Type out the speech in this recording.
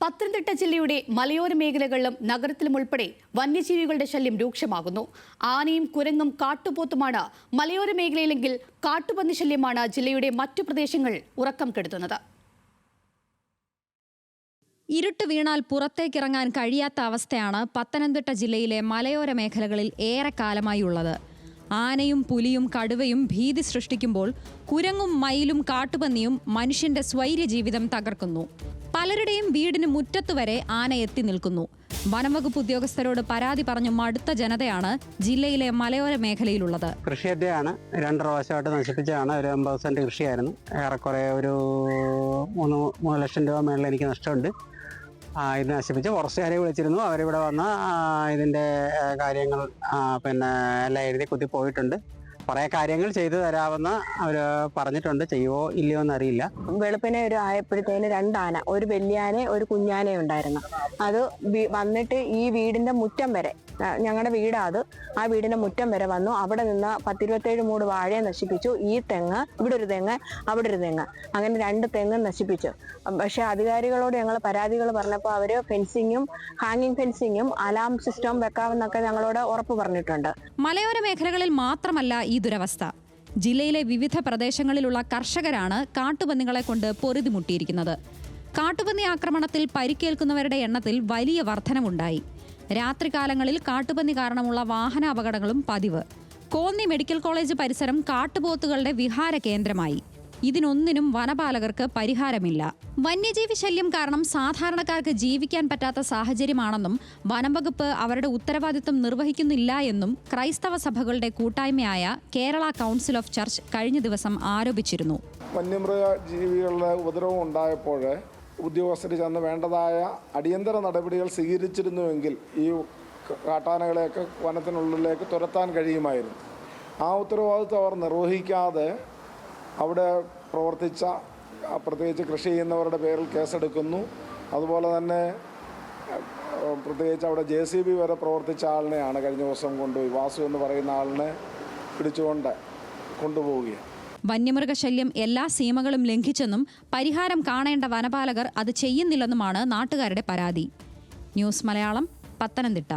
പത്തനംതിട്ട ജില്ലയുടെ മലയോര മേഖലകളിലും നഗരത്തിലും ഉൾപ്പെടെ വന്യജീവികളുടെ ശല്യം രൂക്ഷമാകുന്നു. ആനയും കുരങ്ങും കാട്ടുപോത്തുമാണ് മലയോര മേഖലയിലെങ്കിൽ കാട്ടുപന്നി ശല്യമാണ് ജില്ലയുടെ മറ്റു പ്രദേശങ്ങൾ ഉറക്കം കെടുത്തുന്നത്. ഇരുട്ട് വീണാൽ പുറത്തേക്കിറങ്ങാൻ കഴിയാത്ത അവസ്ഥയാണ് പത്തനംതിട്ട ജില്ലയിലെ മലയോര മേഖലകളിൽ ഏറെക്കാലമായി ഉള്ളത്. ആനയും പുലിയും കടുവയും ഭീതി സൃഷ്ടിക്കുമ്പോൾ കുരങ്ങും മയിലും കാട്ടുപന്നിയും മനുഷ്യന്റെ സ്വൈര്യജീവിതം തകർക്കുന്നു. പലരുടെയും വീടിന് മുറ്റത്തുവരെ ആന എത്തി നിൽക്കുന്നു. വനംവകുപ്പ് ഉദ്യോഗസ്ഥരോട് പരാതി പറഞ്ഞു മടുത്ത ജനതയാണ് ജില്ലയിലെ മലയോര മേഖലയിലുള്ളത്. കൃഷിയധ്യയാണ് 2 പ്രാവശ്യമായിട്ട് നശിപ്പിച്ചതാണ്. ഒരു 50 സെന്റ് കൃഷിയായിരുന്നു. ഏറെക്കുറെ ഒരു 3 ലക്ഷം രൂപ മേളിൽ എനിക്ക് നഷ്ടമുണ്ട്. ഇത് നശിപ്പിച്ച് ഫോറസ്റ്റുകാരെ വിളിച്ചിരുന്നു. അവരിവിടെ വന്ന് ഇതിൻ്റെ കാര്യങ്ങൾ എല്ലാം എഴുതി കുത്തി പോയിട്ടുണ്ട്. കുറേ കാര്യങ്ങൾ ചെയ്തു തരാമെന്ന് അവർ പറഞ്ഞിട്ടുണ്ട്. ചെയ്യുമോ ഇല്ലയോ എന്നറിയില്ല. വെളുപ്പിനെ ആയപ്പോഴത്തേന് 2 ആന, ഒരു വലിയാനെ ഒരു കുഞ്ഞാനെ ഉണ്ടായിരുന്നു. അത് വന്നിട്ട് ഈ വീടിന്റെ മുറ്റം വരെ, ഞങ്ങളുടെ വീടാ അത്, ആ വീടിന്റെ മുറ്റം വരെ വന്നു. അവിടെ നിന്ന് 10-27 മൂട് വാഴയെ നശിപ്പിച്ചു. ഈ തെങ്ങ്, ഇവിടെ ഒരു തെങ്ങ്, അവിടെ ഒരു തെങ്ങ്, അങ്ങനെ 2 തെങ്ങ് നശിപ്പിച്ചു. പക്ഷെ അധികാരികളോട് ഞങ്ങൾ പരാതികൾ പറഞ്ഞപ്പോൾ അവര് ഫെൻസിങ്ങും ഹാങ്ങിങ് ഫെൻസിങ്ങും അലാം സിസ്റ്റം വെക്കാമെന്നൊക്കെ ഞങ്ങളോട് ഉറപ്പ് പറഞ്ഞിട്ടുണ്ട്. മലയോര മേഖലകളിൽ മാത്രമല്ല ഈ ദുരവസ്ഥ. ജില്ലയിലെ വിവിധ പ്രദേശങ്ങളിലുള്ള കർഷകരാണ് കാട്ടുപന്നികളെ കൊണ്ട് പൊറുതിമുട്ടിയിരിക്കുന്നത്. കാട്ടുപന്നി ആക്രമണത്തിൽ പരിക്കേൽക്കുന്നവരുടെ എണ്ണത്തിൽ വലിയ വർധനവുണ്ടായി. രാത്രികാലങ്ങളിൽ കാട്ടുപന്നി കാരണമുള്ള വാഹന അപകടങ്ങളും പതിവ്. കോന്നി മെഡിക്കൽ കോളേജ് പരിസരം കാട്ടുപോത്തുകളുടെ വിഹാര കേന്ദ്രമായി. ഇതിനൊന്നിനും വനപാലകർക്ക് പരിഹാരമില്ല. വന്യജീവി ശല്യം കാരണം സാധാരണക്കാർക്ക് ജീവിക്കാൻ പറ്റാത്ത സാഹചര്യമാണെന്നും വനംവകുപ്പ് അവരുടെ ഉത്തരവാദിത്വം നിർവഹിക്കുന്നില്ല എന്നും ക്രൈസ്തവ സഭകളുടെ കൂട്ടായ്മയായ കേരള കൗൺസിൽ ഓഫ് ചർച്ച് കഴിഞ്ഞ ദിവസം ആരോപിച്ചിരുന്നു. വന്യമൃഗ ജീവികളുടെ ഉപദ്രവം ഉണ്ടായപ്പോൾ ഉദ്യോഗസ്ഥർ ചെന്ന് വേണ്ടതായ അടിയന്തര നടപടികൾ സ്വീകരിച്ചിരുന്നുവെങ്കിൽ ഈ കാട്ടാനകളെയൊക്കെ വനത്തിനുള്ളിലേക്ക് തുരത്താൻ കഴിയുമായിരുന്നു. ആ ഉത്തരവാദിത്വം അവർ നിർവഹിക്കാതെ അവിടെ പ്രവർത്തിച്ച, പ്രത്യേകിച്ച് കൃഷി ചെയ്യുന്നവരുടെ പേരിൽ കേസെടുക്കുന്നു. അതുപോലെ തന്നെ പ്രത്യേകിച്ച് അവിടെ JCB വരെ പ്രവർത്തിച്ച ആളിനെയാണ് കഴിഞ്ഞ ദിവസം കൊണ്ടുപോയി, വാസു എന്ന് പറയുന്ന ആളിനെ പിടിച്ചുകൊണ്ട് കൊണ്ടുപോവുകയാണ്. വന്യമൃഗശല്യം എല്ലാ സീമകളും ലംഘിച്ചെന്നും പരിഹാരം കാണേണ്ട വനപാലകർ അത് ചെയ്യുന്നില്ലെന്നുമാണ് നാട്ടുകാരുടെ പരാതി. ന്യൂസ് മലയാളം, പത്തനംതിട്ട.